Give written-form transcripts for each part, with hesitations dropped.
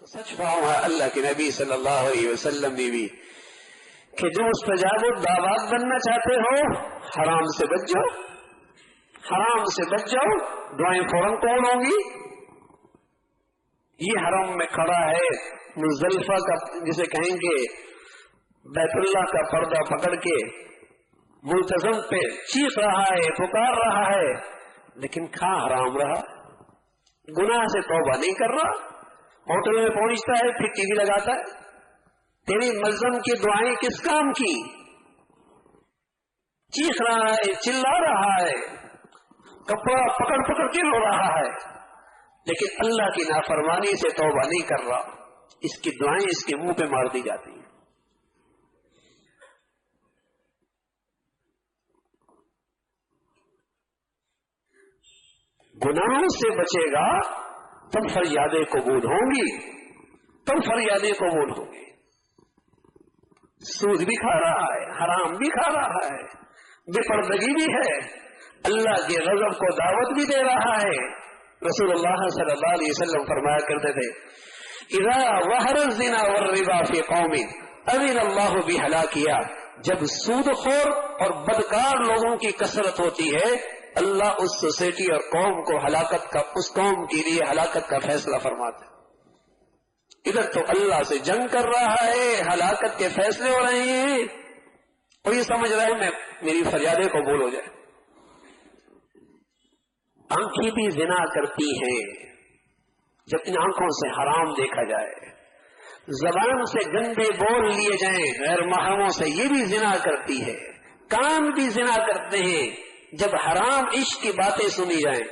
سچ فرمایا اللہ کے نبی صلی اللہ علیہ وسلم نے بھی کہ جو مستجاب الدعوات بننا چاہتے ہو حرام سے بچ جاؤ، حرام سے بچ جاؤ، دعائیں فوراً قبول ہوں گی۔ یہ حرم میں کھڑا ہے مزدلفہ کا جسے کہیں گے بیت اللہ کا پردہ پکڑ کے ملتزم پہ چیخ رہا ہے، پکار رہا ہے، لیکن کھا حرام رہا، گناہ سے توبہ نہیں کر رہا، ہوٹل میں پہنچتا ہے پھر ٹی وی لگاتا ہے۔ تیری ملزم کی دعائیں کس کام کی؟ چیخ رہا ہے، چلا رہا ہے، کپڑا پکڑ پکڑ کے رو رہا ہے، لیکن اللہ کی نافرمانی سے توبہ نہیں کر رہا، اس کی دعائیں اس کے منہ پہ مار دی جاتی ہیں۔ گناہوں سے بچے گا تب فریادیں قبول ہوں گی، تب فریادیں قبول ہوں گی۔ سود بھی کھا رہا ہے، حرام بھی کھا رہا ہے، بے پردگی بھی ہے، اللہ کے غضب کو دعوت بھی دے رہا ہے۔ رسول اللہ صلی اللہ علیہ وسلم فرمایا کرتے تھے اذا ظہر الزنا والربا فی قوم اذن اللہ بہلاکہا، جب سود خور اور بدکار لوگوں کی کثرت ہوتی ہے اللہ اس سوسائٹی اور قوم کو ہلاکت کا، اس قوم کے لیے ہلاکت کا فیصلہ فرماتا ہے۔ ادھر تو اللہ سے جنگ کر رہا ہے، ہلاکت کے فیصلے ہو رہے ہیں، اور یہ سمجھ رہا ہے میری فریادیں قبول ہو جائے۔ آنکھیں بھی زنا کرتی ہیں جب ان آنکھوں سے حرام دیکھا جائے، زبان سے گندے بول لیے جائیں غیر محرموں سے، یہ بھی زنا کرتی ہے۔ کان بھی زنا کرتے ہیں جب حرام عشق کی باتیں سنی جائیں۔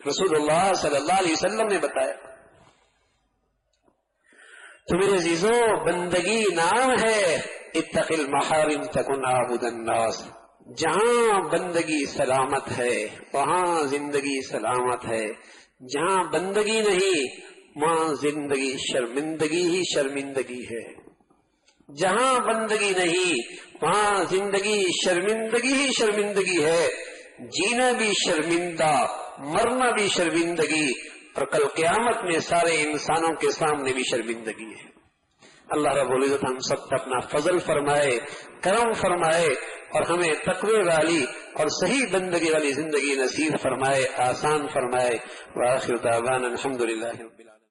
رسول اللہ صلی اللہ علیہ وسلم نے بتایا تو میرے عزیزو بندگی نام ہے اتق المحارم تکن عابد الناس، جہاں بندگی سلامت ہے وہاں زندگی سلامت ہے، جہاں بندگی نہیں وہاں زندگی شرمندگی ہی شرمندگی ہے، جہاں بندگی نہیں وہاں زندگی شرمندگی ہی شرمندگی ہے، جینا بھی شرمندہ، مرنا بھی شرمندگی، اور کل قیامت میں سارے انسانوں کے سامنے بھی شرمندگی ہے۔ اللہ رب العزت ہم سب پر اپنا فضل فرمائے، کرم فرمائے، اور ہمیں تقوی والی اور صحیح بندگی والی زندگی نصیب فرمائے، آسان فرمائے۔ وآخر دعوانا الحمدللہ رب العالمین۔